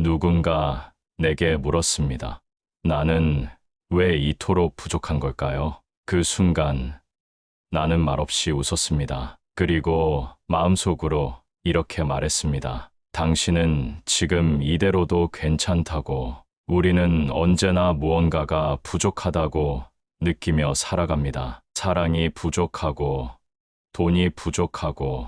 누군가 내게 물었습니다. 나는 왜 이토록 부족한 걸까요? 그 순간 나는 말없이 웃었습니다. 그리고 마음속으로 이렇게 말했습니다. 당신은 지금 이대로도 괜찮다고, 우리는 언제나 무언가가 부족하다고 느끼며 살아갑니다. 사랑이 부족하고, 돈이 부족하고,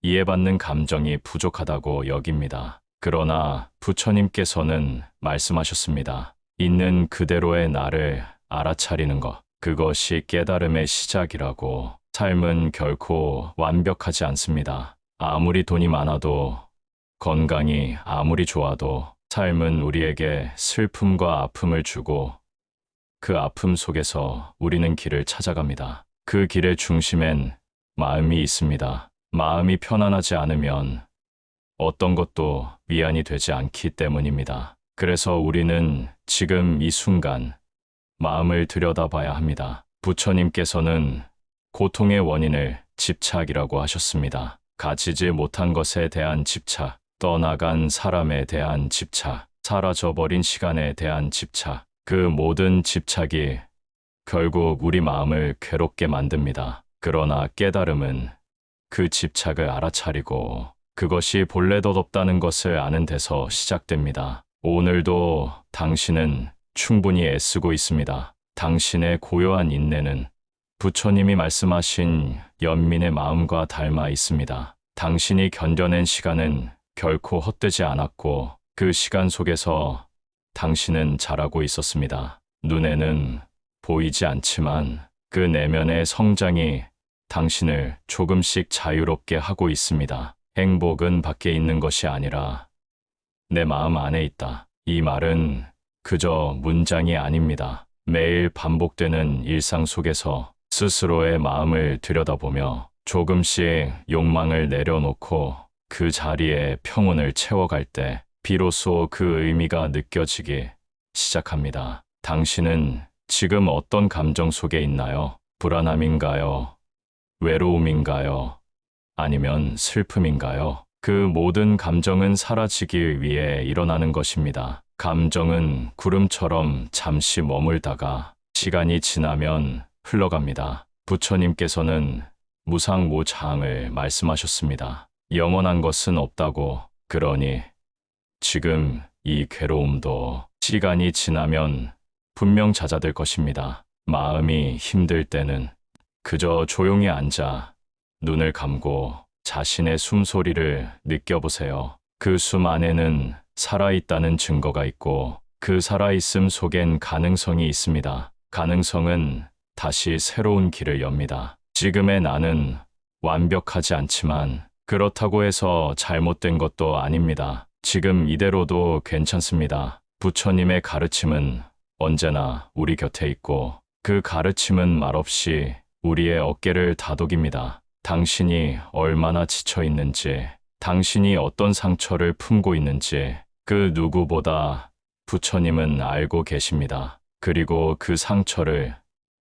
이해받는 감정이 부족하다고 여깁니다. 그러나 부처님께서는 말씀하셨습니다. 있는 그대로의 나를 알아차리는 것, 그것이 깨달음의 시작이라고. 삶은 결코 완벽하지 않습니다. 아무리 돈이 많아도, 건강이 아무리 좋아도 삶은 우리에게 슬픔과 아픔을 주고 그 아픔 속에서 우리는 길을 찾아갑니다. 그 길의 중심엔 마음이 있습니다. 마음이 편안하지 않으면 어떤 것도 위안이 되지 않기 때문입니다. 그래서 우리는 지금 이 순간 마음을 들여다봐야 합니다. 부처님께서는 고통의 원인을 집착이라고 하셨습니다. 가지지 못한 것에 대한 집착, 떠나간 사람에 대한 집착, 사라져버린 시간에 대한 집착, 그 모든 집착이 결국 우리 마음을 괴롭게 만듭니다. 그러나 깨달음은 그 집착을 알아차리고 그것이 본래 덧없다는 것을 아는 데서 시작됩니다. 오늘도 당신은 충분히 애쓰고 있습니다. 당신의 고요한 인내는 부처님이 말씀하신 연민의 마음과 닮아 있습니다. 당신이 견뎌낸 시간은 결코 헛되지 않았고 그 시간 속에서 당신은 자라고 있었습니다. 눈에는 보이지 않지만 그 내면의 성장이 당신을 조금씩 자유롭게 하고 있습니다. 행복은 밖에 있는 것이 아니라 내 마음 안에 있다. 이 말은 그저 문장이 아닙니다. 매일 반복되는 일상 속에서 스스로의 마음을 들여다보며 조금씩 욕망을 내려놓고 그 자리에 평온을 채워갈 때 비로소 그 의미가 느껴지기 시작합니다. 당신은 지금 어떤 감정 속에 있나요? 불안함인가요? 외로움인가요? 아니면 슬픔인가요? 그 모든 감정은 사라지기 위해 일어나는 것입니다. 감정은 구름처럼 잠시 머물다가 시간이 지나면 흘러갑니다. 부처님께서는 무상무장을 말씀하셨습니다. 영원한 것은 없다고. 그러니 지금 이 괴로움도 시간이 지나면 분명 잦아들 것입니다. 마음이 힘들 때는 그저 조용히 앉아 눈을 감고 자신의 숨소리를 느껴보세요. 그 숨 안에는 살아있다는 증거가 있고 그 살아있음 속엔 가능성이 있습니다. 가능성은 다시 새로운 길을 엽니다. 지금의 나는 완벽하지 않지만 그렇다고 해서 잘못된 것도 아닙니다. 지금 이대로도 괜찮습니다. 부처님의 가르침은 언제나 우리 곁에 있고 그 가르침은 말없이 우리의 어깨를 다독입니다. 당신이 얼마나 지쳐 있는지, 당신이 어떤 상처를 품고 있는지 그 누구보다 부처님은 알고 계십니다. 그리고 그 상처를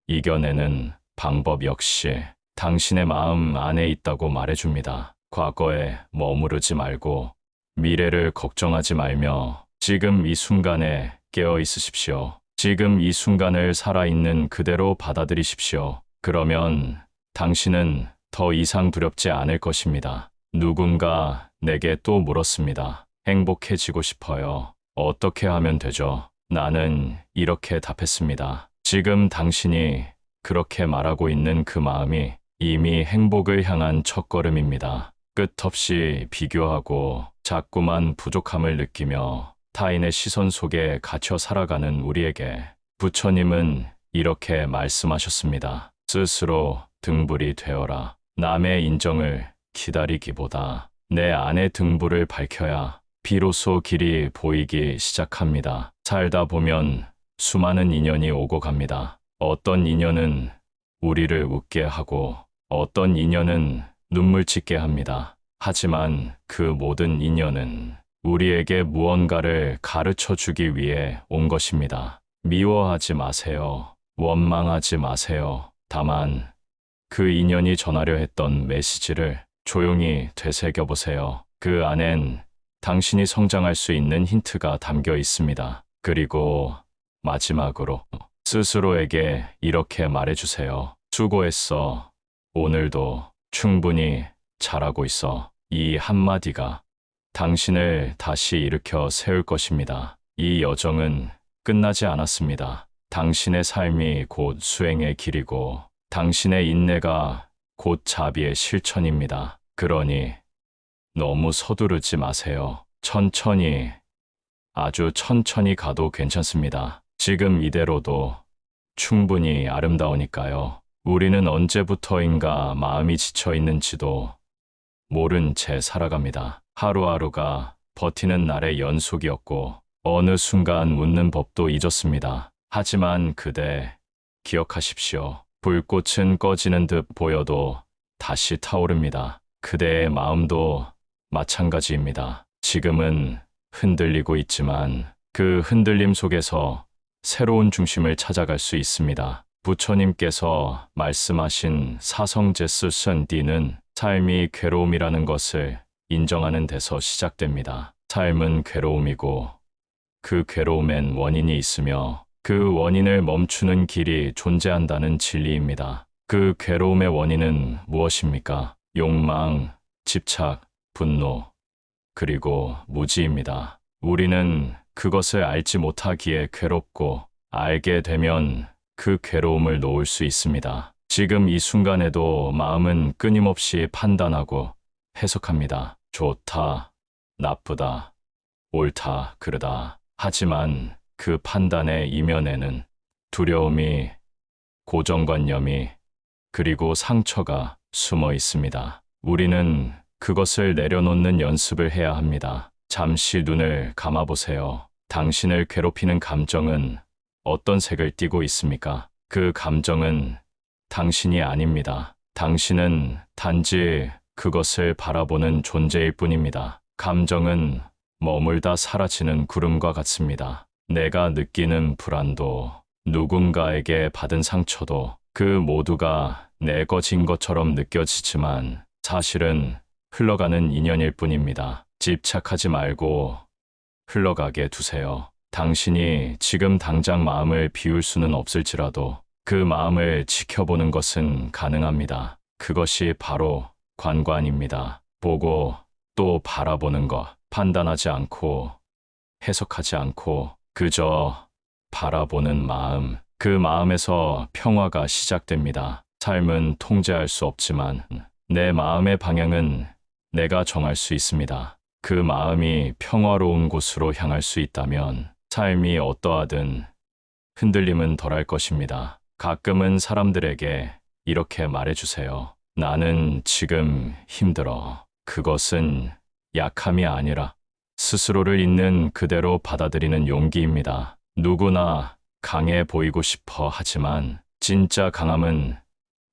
이겨내는 방법 역시 당신의 마음 안에 있다고 말해줍니다. 과거에 머무르지 말고 미래를 걱정하지 말며 지금 이 순간에 깨어 있으십시오. 지금 이 순간을 살아있는 그대로 받아들이십시오. 그러면 당신은 더 이상 두렵지 않을 것입니다. 누군가 내게 또 물었습니다. 행복해지고 싶어요. 어떻게 하면 되죠? 나는 이렇게 답했습니다. 지금 당신이 그렇게 말하고 있는 그 마음이 이미 행복을 향한 첫걸음입니다. 끝없이 비교하고 자꾸만 부족함을 느끼며 타인의 시선 속에 갇혀 살아가는 우리에게 부처님은 이렇게 말씀하셨습니다. 스스로 등불이 되어라. 남의 인정을 기다리기보다 내 안의 등불을 밝혀야 비로소 길이 보이기 시작합니다. 살다 보면 수많은 인연이 오고 갑니다. 어떤 인연은 우리를 웃게 하고 어떤 인연은 눈물 짓게 합니다. 하지만 그 모든 인연은 우리에게 무언가를 가르쳐 주기 위해 온 것입니다. 미워하지 마세요. 원망하지 마세요. 다만 그 인연이 전하려 했던 메시지를 조용히 되새겨 보세요. 그 안엔 당신이 성장할 수 있는 힌트가 담겨 있습니다. 그리고 마지막으로 스스로에게 이렇게 말해주세요. 수고했어. 오늘도 충분히 잘하고 있어. 이 한마디가 당신을 다시 일으켜 세울 것입니다. 이 여정은 끝나지 않았습니다. 당신의 삶이 곧 수행의 길이고 당신의 인내가 곧 자비의 실천입니다. 그러니 너무 서두르지 마세요. 천천히, 아주 천천히 가도 괜찮습니다. 지금 이대로도 충분히 아름다우니까요. 우리는 언제부터인가 마음이 지쳐 있는지도 모른 채 살아갑니다. 하루하루가 버티는 날의 연속이었고 어느 순간 웃는 법도 잊었습니다. 하지만 그대 기억하십시오. 불꽃은 꺼지는 듯 보여도 다시 타오릅니다. 그대의 마음도 마찬가지입니다. 지금은 흔들리고 있지만 그 흔들림 속에서 새로운 중심을 찾아갈 수 있습니다. 부처님께서 말씀하신 사성제스 선디는 삶이 괴로움이라는 것을 인정하는 데서 시작됩니다. 삶은 괴로움이고 그 괴로움엔 원인이 있으며 그 원인을 멈추는 길이 존재한다는 진리입니다. 그 괴로움의 원인은 무엇입니까? 욕망, 집착, 분노, 그리고 무지입니다. 우리는 그것을 알지 못하기에 괴롭고 알게 되면 그 괴로움을 놓을 수 있습니다. 지금 이 순간에도 마음은 끊임없이 판단하고 해석합니다. 좋다, 나쁘다, 옳다, 그르다. 하지만 그 판단의 이면에는 두려움이, 고정관념이, 그리고 상처가 숨어 있습니다. 우리는 그것을 내려놓는 연습을 해야 합니다. 잠시 눈을 감아보세요. 당신을 괴롭히는 감정은 어떤 색을 띠고 있습니까? 그 감정은 당신이 아닙니다. 당신은 단지 그것을 바라보는 존재일 뿐입니다. 감정은 머물다 사라지는 구름과 같습니다. 내가 느끼는 불안도, 누군가에게 받은 상처도 그 모두가 내 것인 것처럼 느껴지지만 사실은 흘러가는 인연일 뿐입니다. 집착하지 말고 흘러가게 두세요. 당신이 지금 당장 마음을 비울 수는 없을지라도 그 마음을 지켜보는 것은 가능합니다. 그것이 바로 관관입니다. 보고 또 바라보는 것, 판단하지 않고 해석하지 않고 그저 바라보는 마음, 그 마음에서 평화가 시작됩니다. 삶은 통제할 수 없지만 내 마음의 방향은 내가 정할 수 있습니다. 그 마음이 평화로운 곳으로 향할 수 있다면 삶이 어떠하든 흔들림은 덜할 것입니다. 가끔은 사람들에게 이렇게 말해주세요. 나는 지금 힘들어. 그것은 약함이 아니라 스스로를 있는 그대로 받아들이는 용기입니다. 누구나 강해 보이고 싶어 하지만 진짜 강함은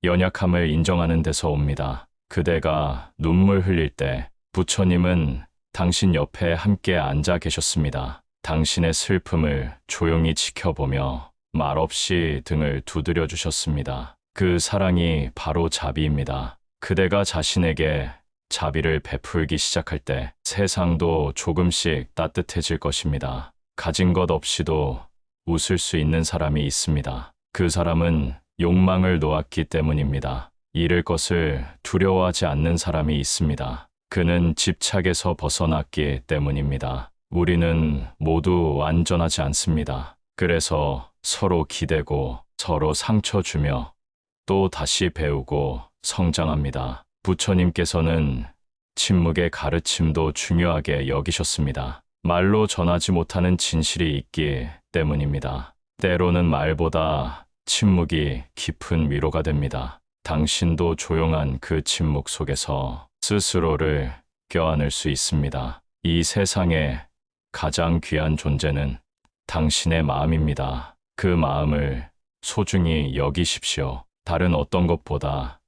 연약함을 인정하는 데서 옵니다. 그대가 눈물 흘릴 때 부처님은 당신 옆에 함께 앉아 계셨습니다. 당신의 슬픔을 조용히 지켜보며 말없이 등을 두드려 주셨습니다. 그 사랑이 바로 자비입니다. 그대가 자신에게 자비를 베풀기 시작할 때 세상도 조금씩 따뜻해질 것입니다. 가진 것 없이도 웃을 수 있는 사람이 있습니다. 그 사람은 욕망을 놓았기 때문입니다. 잃을 것을 두려워하지 않는 사람이 있습니다. 그는 집착에서 벗어났기 때문입니다. 우리는 모두 완전하지 않습니다. 그래서 서로 기대고 서로 상처 주며 또 다시 배우고 성장합니다. 부처님께서는 침묵의 가르침도 중요하게 여기셨습니다. 말로 전하지 못하는 진실이 있기 때문입니다. 때로는 말보다 침묵이 깊은 위로가 됩니다. 당신도 조용한 그 침묵 속에서 스스로를 껴안을 수 있습니다. 이 세상에 가장 귀한 존재는 당신의 마음입니다. 그 마음을 소중히 여기십시오. 다른 어떤 것보다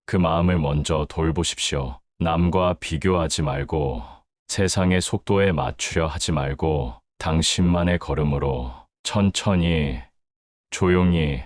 그 마음을 먼저 돌보십시오. 남과 비교하지 말고 세상의 속도에 맞추려 하지 말고 당신만의 걸음으로 천천히 조용히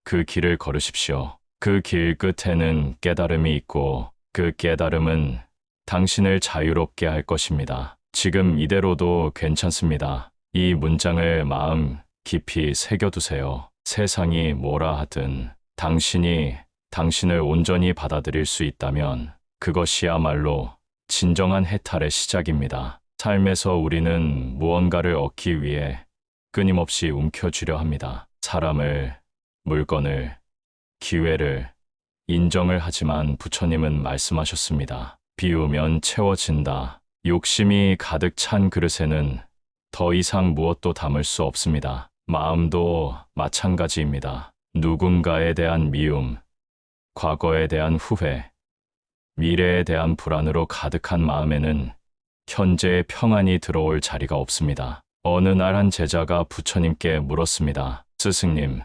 그 길을 걸으십시오. 그 길 끝에는 깨달음이 있고 그 깨달음은 당신을 자유롭게 할 것입니다. 지금 이대로도 괜찮습니다. 이 문장을 마음 깊이 새겨두세요. 세상이 뭐라 하든 당신이 당신을 온전히 받아들일 수 있다면 그것이야말로 진정한 해탈의 시작입니다. 삶에서 우리는 무언가를 얻기 위해 끊임없이 움켜쥐려 합니다. 사람을, 물건을, 기회를, 인정을. 하지만 부처님은 말씀하셨습니다. 비우면 채워진다. 욕심이 가득 찬 그릇에는 더 이상 무엇도 담을 수 없습니다. 마음도 마찬가지입니다. 누군가에 대한 미움, 과거에 대한 후회, 미래에 대한 불안으로 가득한 마음에는 현재의 평안이 들어올 자리가 없습니다. 어느 날 한 제자가 부처님께 물었습니다. 스승님,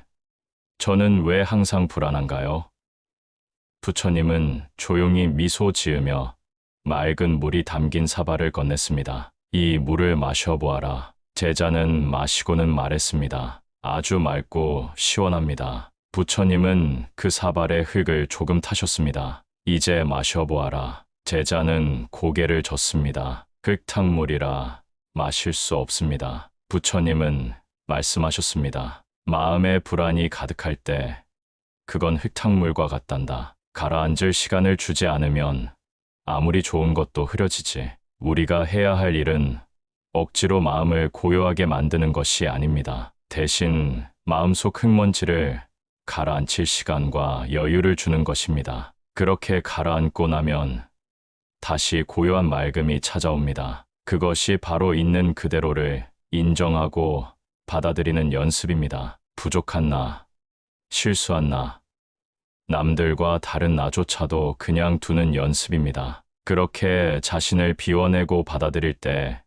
저는 왜 항상 불안한가요? 부처님은 조용히 미소 지으며 맑은 물이 담긴 사발을 건넸습니다. 이 물을 마셔보아라. 제자는 마시고는 말했습니다. 아주 맑고 시원합니다. 부처님은 그 사발의 흙을 조금 타셨습니다. 이제 마셔보아라. 제자는 고개를 젓습니다. 흙탕물이라 마실 수 없습니다. 부처님은 말씀하셨습니다. 마음의 불안이 가득할 때 그건 흙탕물과 같단다. 가라앉을 시간을 주지 않으면 아무리 좋은 것도 흐려지지. 우리가 해야 할 일은 억지로 마음을 고요하게 만드는 것이 아닙니다. 대신 마음속 흙먼지를 가라앉힐 시간과 여유를 주는 것입니다. 그렇게 가라앉고 나면 다시 고요한 맑음이 찾아옵니다. 그것이 바로 있는 그대로를 인정하고 받아들이는 연습입니다. 부족한 나, 실수한 나, 남들과 다른 나조차도 그냥 두는 연습입니다. 그렇게 자신을 비워내고 받아들일 때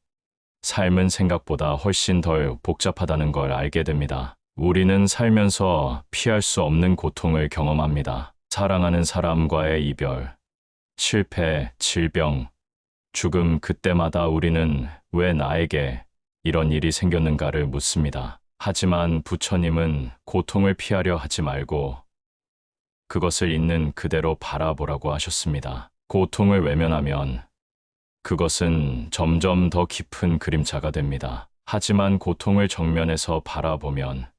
삶은 생각보다 훨씬 덜 복잡하다는 걸 알게 됩니다. 우리는 살면서 피할 수 없는 고통을 경험합니다. 사랑하는 사람과의 이별, 실패, 질병, 죽음. 그때마다 우리는 왜 나에게 이런 일이 생겼는가를 묻습니다. 하지만 부처님은 고통을 피하려 하지 말고 그것을 있는 그대로 바라보라고 하셨습니다. 고통을 외면하면 그것은 점점 더 깊은 그림자가 됩니다. 하지만 고통을 정면에서 바라보면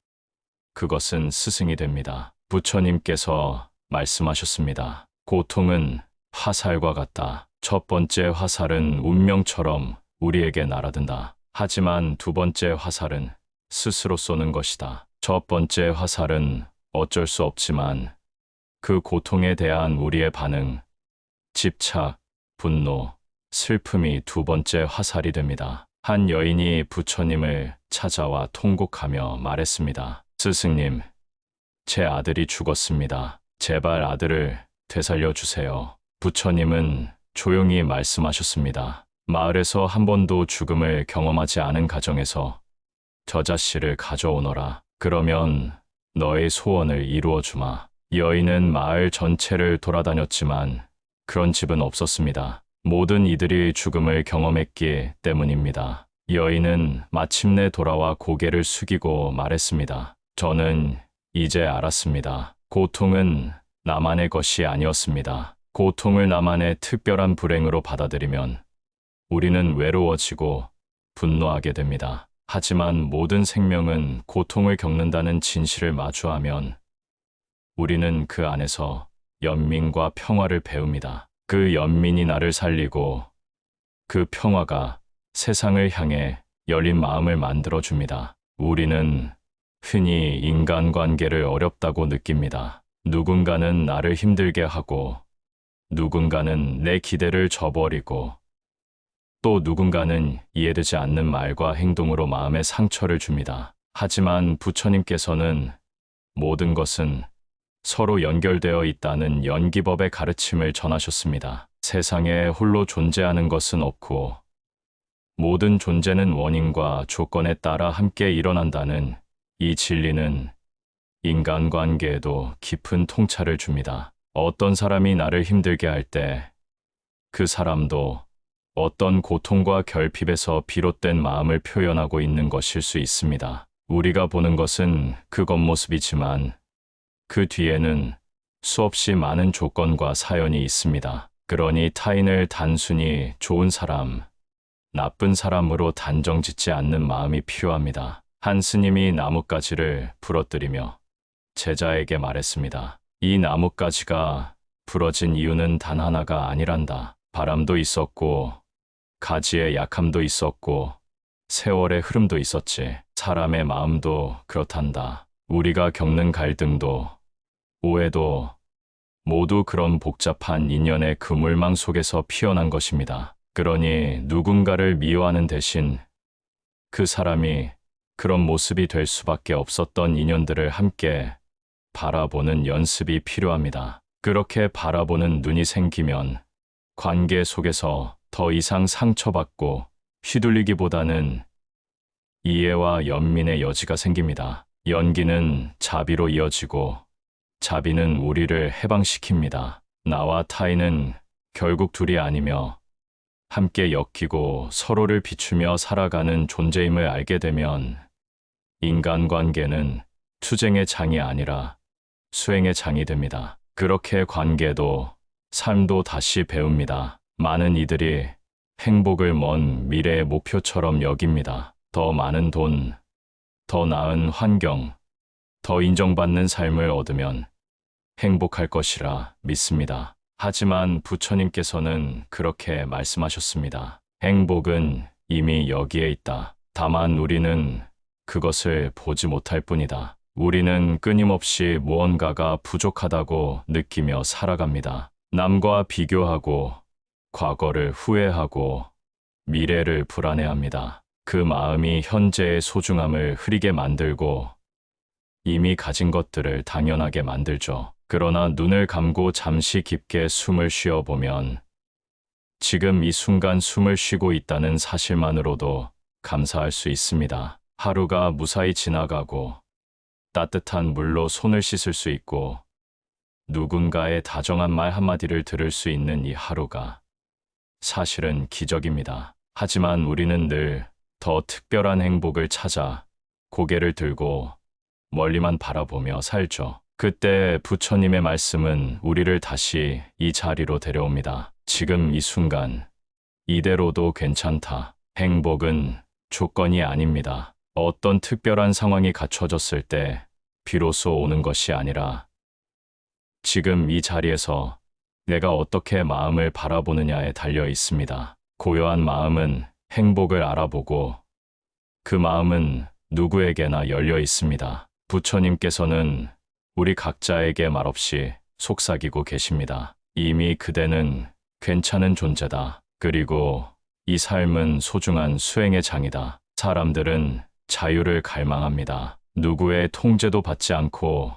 그것은 스승이 됩니다. 부처님께서 말씀하셨습니다. 고통은 화살과 같다. 첫 번째 화살은 운명처럼 우리에게 날아든다. 하지만 두 번째 화살은 스스로 쏘는 것이다. 첫 번째 화살은 어쩔 수 없지만 그 고통에 대한 우리의 반응, 집착, 분노, 슬픔이 두 번째 화살이 됩니다. 한 여인이 부처님을 찾아와 통곡하며 말했습니다. 스승님, 제 아들이 죽었습니다. 제발 아들을 되살려 주세요. 부처님은 조용히 말씀하셨습니다. 마을에서 한 번도 죽음을 경험하지 않은 가정에서 저자씨를 가져오너라. 그러면 너의 소원을 이루어 주마. 여인은 마을 전체를 돌아다녔지만 그런 집은 없었습니다. 모든 이들이 죽음을 경험했기 때문입니다. 여인은 마침내 돌아와 고개를 숙이고 말했습니다. 저는 이제 알았습니다. 고통은 나만의 것이 아니었습니다. 고통을 나만의 특별한 불행으로 받아들이면 우리는 외로워지고 분노하게 됩니다. 하지만 모든 생명은 고통을 겪는다는 진실을 마주하면 우리는 그 안에서 연민과 평화를 배웁니다. 그 연민이 나를 살리고 그 평화가 세상을 향해 열린 마음을 만들어줍니다. 우리는 흔히 인간관계를 어렵다고 느낍니다. 누군가는 나를 힘들게 하고 누군가는 내 기대를 저버리고 또 누군가는 이해되지 않는 말과 행동으로 마음에 상처를 줍니다. 하지만 부처님께서는 모든 것은 서로 연결되어 있다는 연기법의 가르침을 전하셨습니다. 세상에 홀로 존재하는 것은 없고 모든 존재는 원인과 조건에 따라 함께 일어난다는 이 진리는 인간관계에도 깊은 통찰을 줍니다. 어떤 사람이 나를 힘들게 할 때 그 사람도 어떤 고통과 결핍에서 비롯된 마음을 표현하고 있는 것일 수 있습니다. 우리가 보는 것은 그 겉모습이지만 그 뒤에는 수없이 많은 조건과 사연이 있습니다. 그러니 타인을 단순히 좋은 사람, 나쁜 사람으로 단정 짓지 않는 마음이 필요합니다. 한 스님이 나뭇가지를 부러뜨리며 제자에게 말했습니다. 이 나뭇가지가 부러진 이유는 단 하나가 아니란다. 바람도 있었고, 가지의 약함도 있었고, 세월의 흐름도 있었지. 사람의 마음도 그렇단다. 우리가 겪는 갈등도, 오해도 모두 그런 복잡한 인연의 그물망 속에서 피어난 것입니다. 그러니 누군가를 미워하는 대신 그 사람이 그런 모습이 될 수밖에 없었던 인연들을 함께 바라보는 연습이 필요합니다. 그렇게 바라보는 눈이 생기면 관계 속에서 더 이상 상처받고 휘둘리기보다는 이해와 연민의 여지가 생깁니다. 연기는 자비로 이어지고 자비는 우리를 해방시킵니다. 나와 타인은 결국 둘이 아니며 함께 엮이고 서로를 비추며 살아가는 존재임을 알게 되면 인간관계는 투쟁의 장이 아니라 수행의 장이 됩니다. 그렇게 관계도 삶도 다시 배웁니다. 많은 이들이 행복을 먼 미래의 목표처럼 여깁니다. 더 많은 돈, 더 나은 환경, 더 인정받는 삶을 얻으면 행복할 것이라 믿습니다. 하지만 부처님께서는 그렇게 말씀하셨습니다. 행복은 이미 여기에 있다. 다만 우리는 그것을 보지 못할 뿐이다. 우리는 끊임없이 무언가가 부족하다고 느끼며 살아갑니다. 남과 비교하고, 과거를 후회하고, 미래를 불안해합니다. 그 마음이 현재의 소중함을 흐리게 만들고, 이미 가진 것들을 당연하게 만들죠. 그러나 눈을 감고 잠시 깊게 숨을 쉬어보면 지금 이 순간 숨을 쉬고 있다는 사실만으로도 감사할 수 있습니다. 하루가 무사히 지나가고 따뜻한 물로 손을 씻을 수 있고 누군가의 다정한 말 한마디를 들을 수 있는 이 하루가 사실은 기적입니다. 하지만 우리는 늘 더 특별한 행복을 찾아 고개를 들고 멀리만 바라보며 살죠. 그때 부처님의 말씀은 우리를 다시 이 자리로 데려옵니다. 지금 이 순간, 이대로도 괜찮다. 행복은 조건이 아닙니다. 어떤 특별한 상황이 갖춰졌을 때 비로소 오는 것이 아니라 지금 이 자리에서 내가 어떻게 마음을 바라보느냐에 달려 있습니다. 고요한 마음은 행복을 알아보고 그 마음은 누구에게나 열려 있습니다. 부처님께서는 우리 각자에게 말없이 속삭이고 계십니다. 이미 그대는 괜찮은 존재다. 그리고 이 삶은 소중한 수행의 장이다. 사람들은 자유를 갈망합니다. 누구의 통제도 받지 않고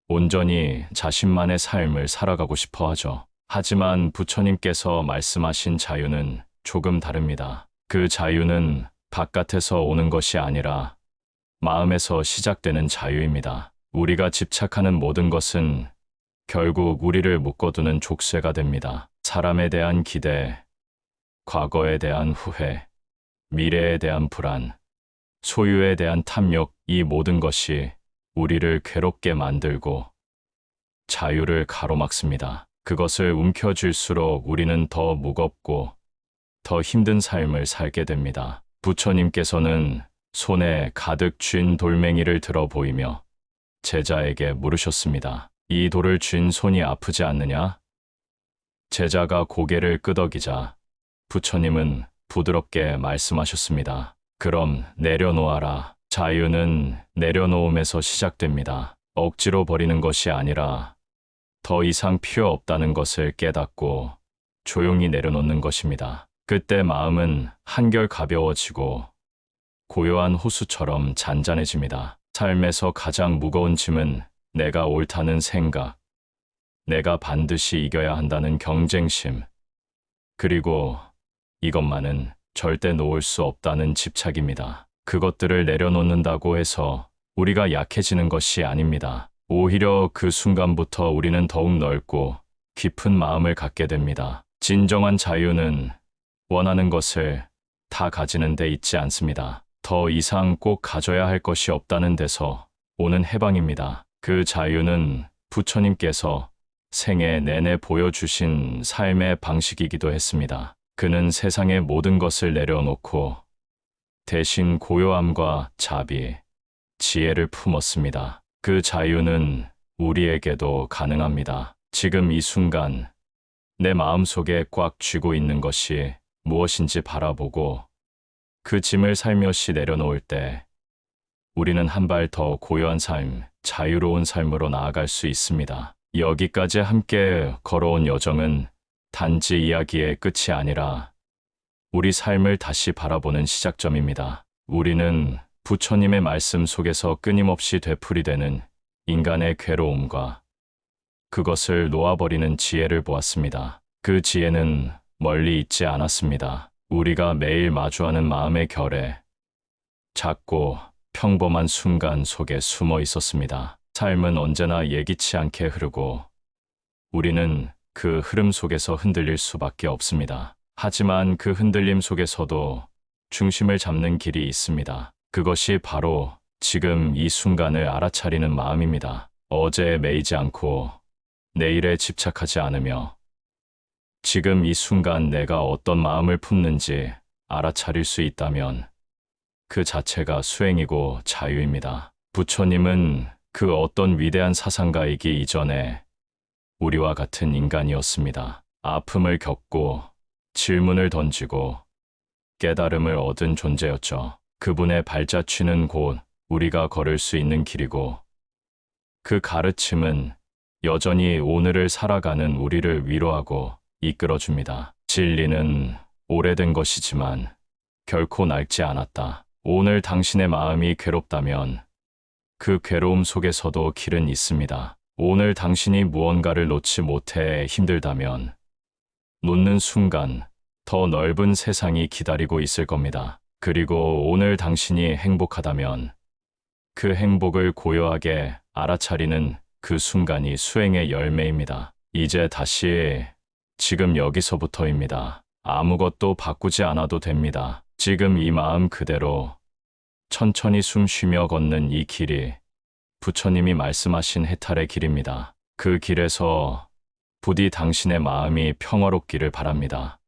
온전히 자신만의 삶을 살아가고 싶어 하죠. 하지만 부처님께서 말씀하신 자유는 조금 다릅니다. 그 자유는 바깥에서 오는 것이 아니라 마음에서 시작되는 자유입니다. 우리가 집착하는 모든 것은 결국 우리를 묶어두는 족쇄가 됩니다. 사람에 대한 기대, 과거에 대한 후회, 미래에 대한 불안, 소유에 대한 탐욕, 이 모든 것이 우리를 괴롭게 만들고 자유를 가로막습니다. 그것을 움켜쥘수록 우리는 더 무겁고 더 힘든 삶을 살게 됩니다. 부처님께서는 손에 가득 쥔 돌멩이를 들어 보이며 제자에게 물으셨습니다. 이 돌을 쥔 손이 아프지 않느냐? 제자가 고개를 끄덕이자 부처님은 부드럽게 말씀하셨습니다. 그럼 내려놓아라. 자유는 내려놓음에서 시작됩니다. 억지로 버리는 것이 아니라 더 이상 필요 없다는 것을 깨닫고 조용히 내려놓는 것입니다. 그때 마음은 한결 가벼워지고 고요한 호수처럼 잔잔해집니다. 삶에서 가장 무거운 짐은 내가 옳다는 생각, 내가 반드시 이겨야 한다는 경쟁심, 그리고 이것만은 절대 놓을 수 없다는 집착입니다. 그것들을 내려놓는다고 해서 우리가 약해지는 것이 아닙니다. 오히려 그 순간부터 우리는 더욱 넓고 깊은 마음을 갖게 됩니다. 진정한 자유는 원하는 것을 다 가지는 데 있지 않습니다. 더 이상 꼭 가져야 할 것이 없다는 데서 오는 해방입니다. 그 자유는 부처님께서 생애 내내 보여주신 삶의 방식이기도 했습니다. 그는 세상의 모든 것을 내려놓고 대신 고요함과 자비, 지혜를 품었습니다. 그 자유는 우리에게도 가능합니다. 지금 이 순간 내 마음속에 꽉 쥐고 있는 것이 무엇인지 바라보고 그 짐을 살며시 내려놓을 때 우리는 한 발 더 고요한 삶, 자유로운 삶으로 나아갈 수 있습니다. 여기까지 함께 걸어온 여정은 단지 이야기의 끝이 아니라 우리 삶을 다시 바라보는 시작점입니다. 우리는 부처님의 말씀 속에서 끊임없이 되풀이되는 인간의 괴로움과 그것을 놓아버리는 지혜를 보았습니다. 그 지혜는 멀리 있지 않았습니다. 우리가 매일 마주하는 마음의 결에 작고 평범한 순간 속에 숨어 있었습니다. 삶은 언제나 예기치 않게 흐르고 우리는 그 흐름 속에서 흔들릴 수밖에 없습니다. 하지만 그 흔들림 속에서도 중심을 잡는 길이 있습니다. 그것이 바로 지금 이 순간을 알아차리는 마음입니다. 어제에 매이지 않고 내일에 집착하지 않으며 지금 이 순간 내가 어떤 마음을 품는지 알아차릴 수 있다면 그 자체가 수행이고 자유입니다. 부처님은 그 어떤 위대한 사상가이기 이전에 우리와 같은 인간이었습니다. 아픔을 겪고 질문을 던지고 깨달음을 얻은 존재였죠. 그분의 발자취는 곧 우리가 걸을 수 있는 길이고 그 가르침은 여전히 오늘을 살아가는 우리를 위로하고 이끌어줍니다. 진리는 오래된 것이지만 결코 낡지 않았다. 오늘 당신의 마음이 괴롭다면 그 괴로움 속에서도 길은 있습니다. 오늘 당신이 무언가를 놓지 못해 힘들다면 놓는 순간 더 넓은 세상이 기다리고 있을 겁니다. 그리고 오늘 당신이 행복하다면 그 행복을 고요하게 알아차리는 그 순간이 수행의 열매입니다. 이제 다시 지금 여기서부터입니다. 아무것도 바꾸지 않아도 됩니다. 지금 이 마음 그대로 천천히 숨 쉬며 걷는 이 길이 부처님이 말씀하신 해탈의 길입니다. 그 길에서 부디 당신의 마음이 평화롭기를 바랍니다.